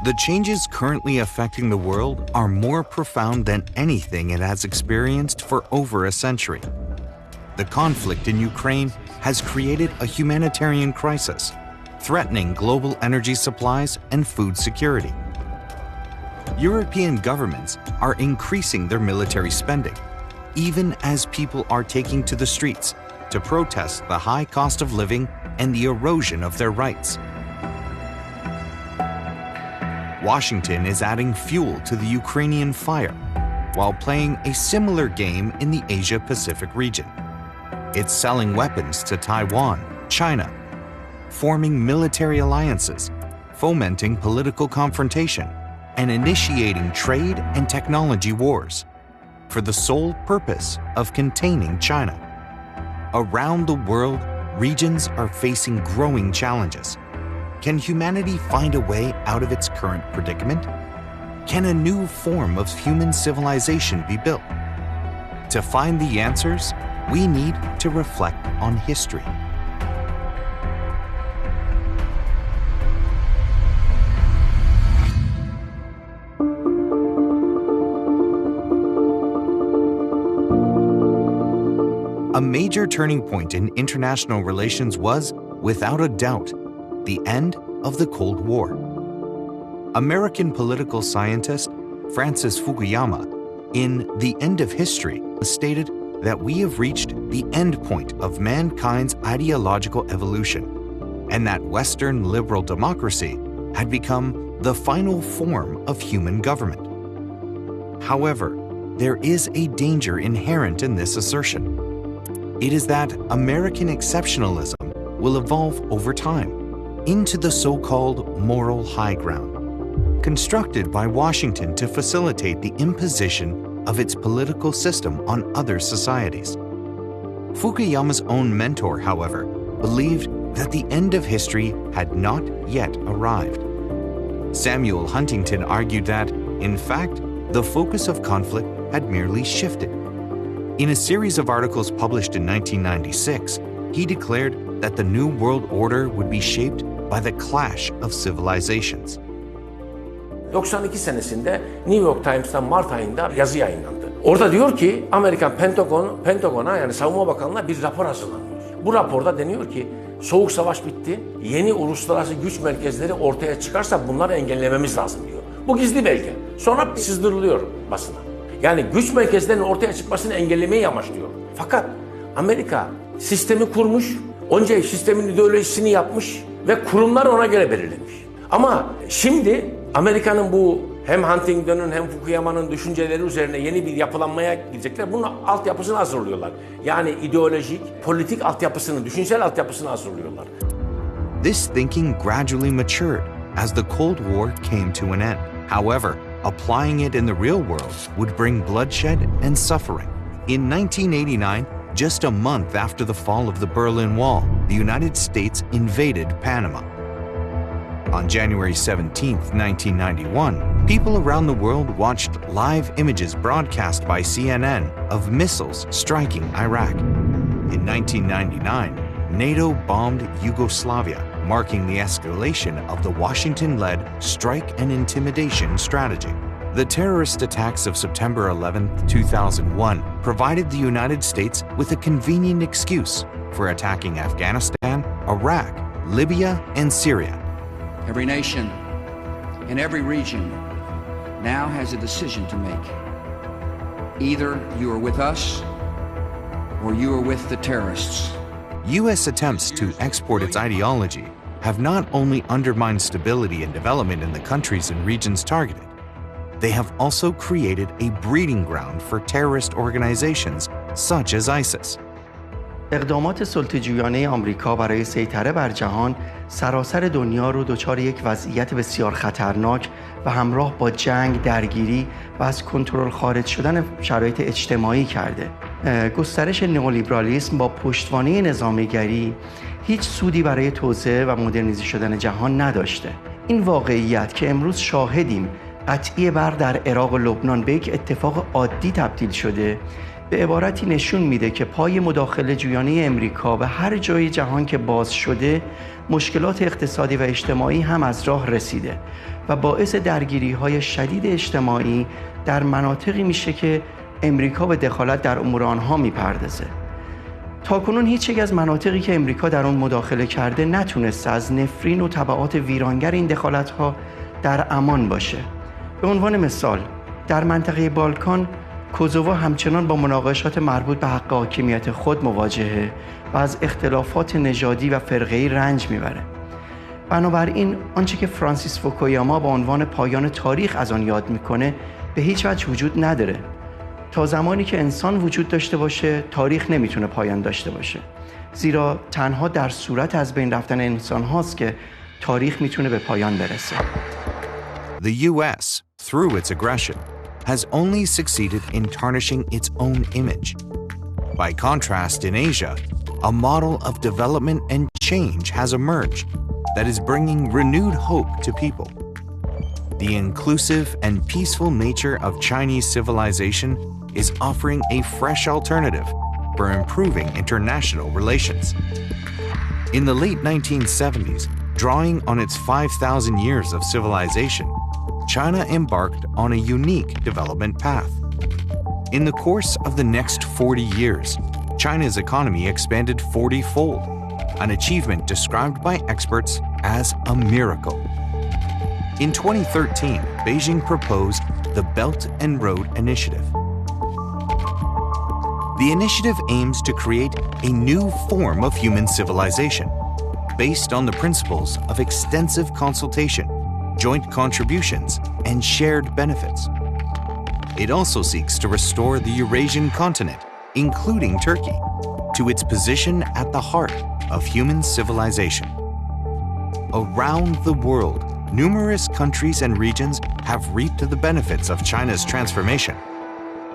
The changes currently affecting the world are more profound than anything it has experienced for over a century. The conflict in Ukraine has created a humanitarian crisis, threatening global energy supplies and food security. European governments are increasing their military spending, even as people are taking to the streets to protest the high cost of living and the erosion of their rights. Washington is adding fuel to the Ukrainian fire while playing a similar game in the Asia-Pacific region. It's selling weapons to Taiwan, China, forming military alliances, fomenting political confrontation, and initiating trade and technology wars for the sole purpose of containing China. Around the world, regions are facing growing challenges. Can humanity find a way out of its current predicament? Can a new form of human civilization be built? To find the answers, we need to reflect on history. A major turning point in international relations was, without a doubt, the end of the Cold War. American political scientist Francis Fukuyama, in The End of History, stated that we have reached the end point of mankind's ideological evolution, and that Western liberal democracy had become the final form of human government. However, there is a danger inherent in this assertion. It is that American exceptionalism will evolve over time into the so-called moral high ground, constructed by Washington to facilitate the imposition of its political system on other societies. Fukuyama's own mentor, however, believed that the end of history had not yet arrived. Samuel Huntington argued that, in fact, the focus of conflict had merely shifted. In a series of articles published in 1996, he declared that the New World Order would be shaped by the clash of civilizations. 92 senesinde New York Times'tan Mart ayında yazı yayınlandı. Orada diyor ki Amerikan Pentagon'a yani Savunma Bakanlığı'na bir rapor hazırlanıyor. Bu raporda deniyor ki Soğuk Savaş bitti, yeni uluslararası güç merkezleri ortaya çıkarsa bunları engellememiz lazım diyor. Bu gizli belge. Sonra sızdırılıyor basına. Yani güç merkezlerinin ortaya çıkmasını engellemeyi amaçlıyor. Fakat Amerika sistemi kurmuş, onca sistemin ideolojisini yapmış ve kurumları ona göre belirlemiş. Ama şimdi Amerika'nın bu hem Huntington'un hem Fukuyama'nın düşünceleri üzerine yeni bir yapılanmaya gidecekler. Bunun altyapısını hazırlıyorlar. Yani ideolojik, politik altyapısını, düşünsel altyapısını hazırlıyorlar. This thinking gradually matured as the Cold War came to an end. However, applying it in the real world would bring bloodshed and suffering. In 1989, just a month after the fall of the Berlin Wall, the United States invaded Panama. On January 17, 1991, people around the world watched live images broadcast by CNN of missiles striking Iraq. In 1999, NATO bombed Yugoslavia, marking the escalation of the Washington-led strike and intimidation strategy. The terrorist attacks of September 11, 2001 provided the United States with a convenient excuse for attacking Afghanistan, Iraq, Libya, and Syria. Every nation in every region now has a decision to make. Either you are with us or you are with the terrorists. U.S. attempts to export its ideology have not only undermined stability and development in the countries and regions targeted, they have also created a breeding ground for terrorist organizations such as ISIS. اقدامات سلطه‌جویانه آمریکا برای سیطره بر جهان سراسر دنیا رو دچار یک وضعیت بسیار خطرناک و همراه با جنگ، درگیری و از کنترل خارج شدن شرایط اجتماعی کرده. گسترش نئولیبرالیسم با پشتوانه نظامیگری هیچ سودی برای توسعه و مدرنیزه شدن جهان نداشته. این واقعیت که امروز شاهدیم قطعی برق در عراق و لبنان به یک اتفاق عادی تبدیل شده، به عبارتی نشون میده که پای مداخله جویانه امریکا به هر جای جهان که باز شده مشکلات اقتصادی و اجتماعی هم از راه رسیده و باعث درگیری‌های شدید اجتماعی در مناطقی میشه که امریکا به دخالت در امور آنها میپردازه. تاکنون هیچ یک از مناطقی که امریکا در آن مداخله کرده نتونسته از نفرین و تبعات ویرانگر این دخالت‌ها در امان باشه. به عنوان مثال در منطقه بالکان کوزوو همچنان با مناقشات مربوط به حق حاکمیت خود مواجهه و از اختلافات نژادی و فرقه‌ای رنج میبره. بنابراین آنچه که فرانسیس فوکویاما با عنوان پایان تاریخ از آن یاد میکنه به هیچ وجه وجود نداره. تا زمانی که انسان وجود داشته باشه تاریخ نمیتونه پایان داشته باشه، زیرا تنها در صورت از بین رفتن انسان هاست که تاریخ میتونه به پایان برسه. The US, through its aggression, has only succeeded in tarnishing its own image. By contrast, in Asia, a model of development and change has emerged that is bringing renewed hope to people. The inclusive and peaceful nature of Chinese civilization is offering a fresh alternative for improving international relations. In the late 1970s, drawing on its 5,000 years of civilization, China embarked on a unique development path. In the course of the next 40 years, China's economy expanded 40-fold, an achievement described by experts as a miracle. In 2013, Beijing proposed the Belt and Road Initiative. The initiative aims to create a new form of human civilization based on the principles of extensive consultation, joint contributions, and shared benefits. It also seeks to restore the Eurasian continent, including Turkey, to its position at the heart of human civilization. Around the world, numerous countries and regions have reaped the benefits of China's transformation.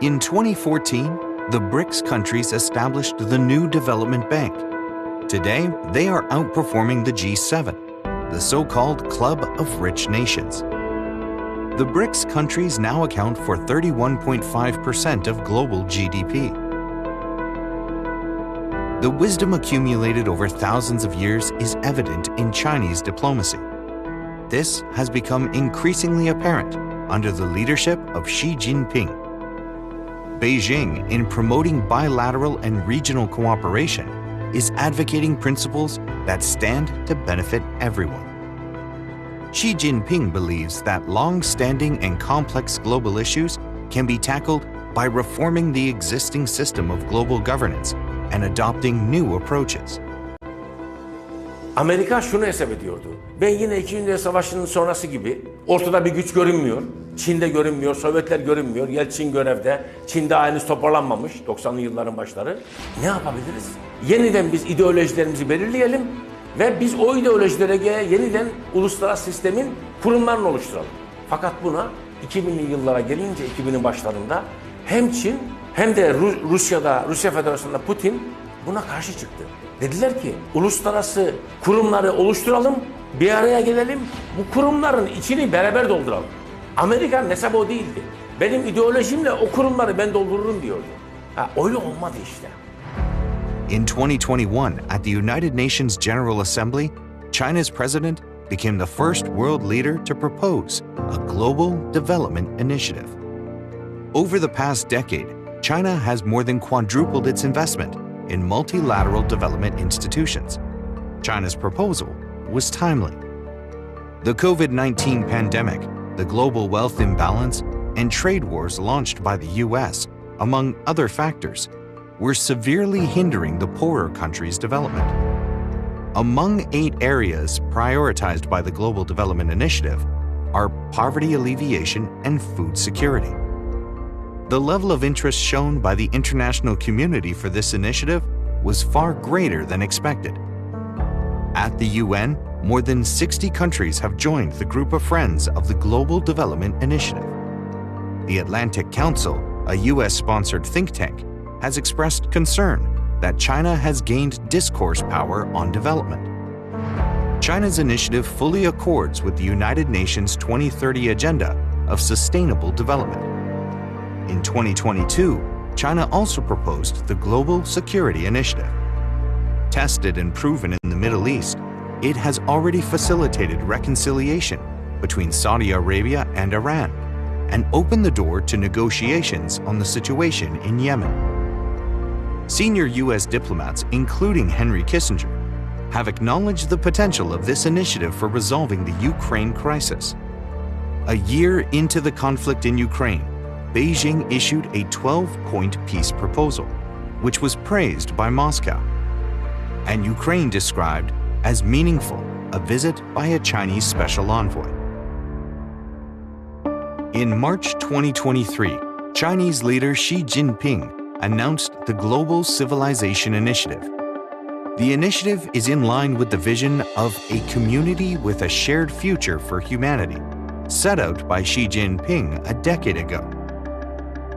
In 2014, the BRICS countries established the new development bank. Today, they are outperforming the G7, the so-called Club of Rich Nations. The BRICS countries now account for 31.5% of global GDP. The wisdom accumulated over thousands of years is evident in Chinese diplomacy. This has become increasingly apparent under the leadership of Xi Jinping. Beijing, in promoting bilateral and regional cooperation, is advocating principles that stand to benefit everyone. Xi Jinping believes that long-standing and complex global issues can be tackled by reforming the existing system of global governance and adopting new approaches. Amerika şunu hesap ediyordu. Ben yine 2. Dünya Savaşı'nın sonrası gibi ortada bir güç görünmüyor. Çin'de görünmüyor, Sovyetler görünmüyor. Yeltsin görevde. Çin'de henüz toparlanmamış 90'lı yılların başları. Ne yapabiliriz? Yeniden biz ideolojilerimizi belirleyelim ve biz o ideolojilere yeniden uluslararası sistemin kurumlarını oluşturalım. Fakat buna 2000'li yıllara gelince 2000'in başlarında hem Çin hem de Rusya Federasyonu'nda Putin buna karşı çıktı. Dediler ki uluslararası kurumları oluşturalım, bir araya gelelim, bu kurumların içini beraber dolduralım. Amerika'nın hesabı o değildi. Benim ideolojimle o kurumları ben doldururum diyordu. Öyle olmadı işte. In 2021, at the United Nations General Assembly, China's president became the first world leader to propose a global development initiative. Over the past decade, China has more than quadrupled its investment in multilateral development institutions. China's proposal was timely. The COVID-19 pandemic, the global wealth imbalance, and trade wars launched by the US, among other factors, were severely hindering the poorer countries' development. Among 8 areas prioritized by the Global Development Initiative are poverty alleviation and food security. The level of interest shown by the international community for this initiative was far greater than expected. At the UN, more than 60 countries have joined the group of friends of the Global Development Initiative. The Atlantic Council, a US-sponsored think tank, has expressed concern that China has gained discourse power on development. China's initiative fully accords with the United Nations 2030 Agenda of Sustainable Development. In 2022, China also proposed the Global Security Initiative. Tested and proven in the Middle East, it has already facilitated reconciliation between Saudi Arabia and Iran and opened the door to negotiations on the situation in Yemen. Senior U.S. diplomats, including Henry Kissinger, have acknowledged the potential of this initiative for resolving the Ukraine crisis. A year into the conflict in Ukraine, Beijing issued a 12-point peace proposal, which was praised by Moscow, and Ukraine described as meaningful a visit by a Chinese special envoy. In March 2023, Chinese leader Xi Jinping announced the Global Civilization Initiative. The initiative is in line with the vision of a community with a shared future for humanity, set out by Xi Jinping a decade ago.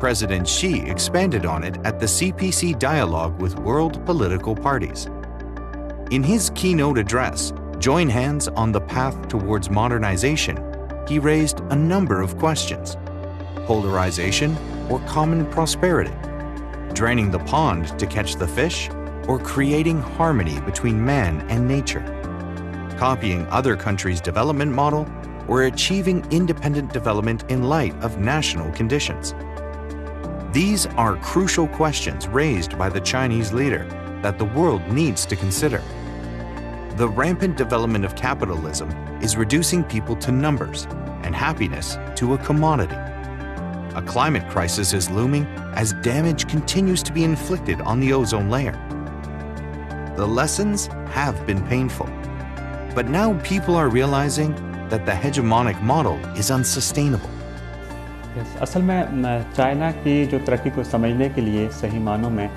President Xi expanded on it at the CPC dialogue with world political parties. In his keynote address, Join Hands on the Path Towards Modernization, he raised a number of questions: polarization or common prosperity, draining the pond to catch the fish, or creating harmony between man and nature, copying other countries' development model, or achieving independent development in light of national conditions. These are crucial questions raised by the Chinese leader that the world needs to consider. The rampant development of capitalism is reducing people to numbers and happiness to a commodity. A climate crisis is looming as damage continues to be inflicted on the ozone layer. The lessons have been painful, but now people are realizing that the hegemonic model is unsustainable. असल में China की जो तरक्की को समझने के लिए सही मानों में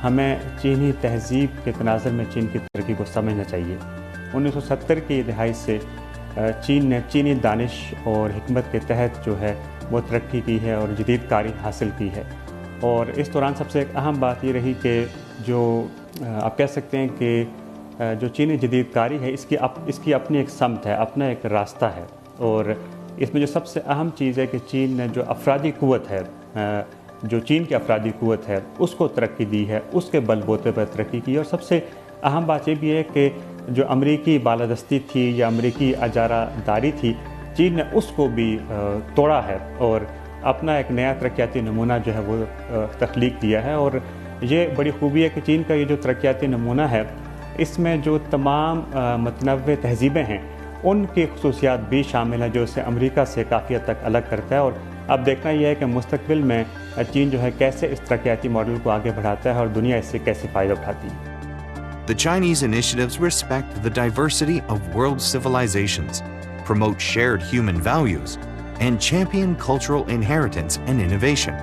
हमें चीनी तहजीब के तनाज़ुर में चीन की तरक्की को समझना चाहिए। 1970 की दहाई से चीन ने चीनी दानिश और हिकमत के तहत जो है वो तरक्की की है और जदीद कारी हासिल की है। और इस दौरान सबसे एक अहम बात ये रही कि जो आप कह सकते हैं कि जो चीनी जदीद कारी है इसकी अपनी एक समत है, अपना एक रास्ता है। और इसमें जो सबसे अहम चीज़ है कि चीन ने जो अफरादी क़ुव्वत है, जो चीन की अफरादी क़ुव्वत है उसको तरक्की दी है, उसके बलबूते पर तरक्की की। और सबसे अहम बात ये भी है कि जो अमरीकी बालादस्ती थी या अमरीकी अजारादारी थी, चीन ने उसको भी तोड़ा है और अपना एक नया तरक्याती नमूना जो है वो तख्लीक दिया है। और ये बड़ी खूबी है कि चीन का ये जो तरक्याती नमूना है इसमें जो तमाम मतनव्वे तहजीबें हैं उनकी खुसूसियात भी शामिल हैं जो इसे अमेरिका से काफ़ी हद तक अलग करता है। और अब देखना यह है कि मुस्तकबिल में चीन जो है कैसे इस तरक्याती मॉडल को आगे बढ़ाता है और दुनिया इससे कैसे फ़ायदा उठाती है। The Chinese initiatives respect the diversity of world civilizations, promote shared human values, and champion cultural inheritance and innovation.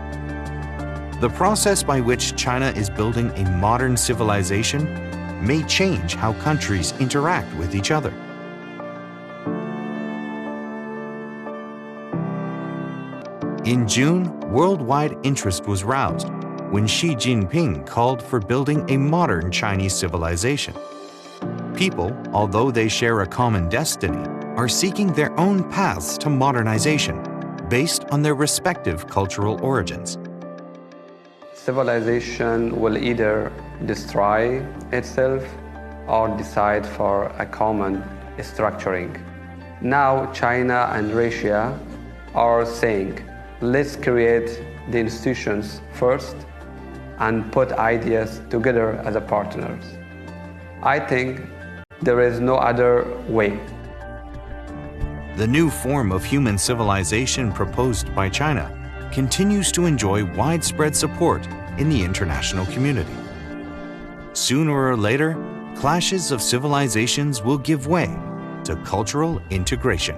The process by which China is building a modern civilization may change how countries interact with each other. In June, worldwide interest was roused when Xi Jinping called for building a modern Chinese civilization. People, although they share a common destiny, are seeking their own paths to modernization based on their respective cultural origins. Civilization will either destroy itself or decide for a common structuring. Now China and Russia are saying, let's create the institutions first and put ideas together as partners. I think there is no other way. The new form of human civilization proposed by China continues to enjoy widespread support in the international community. Sooner or later, clashes of civilizations will give way to cultural integration.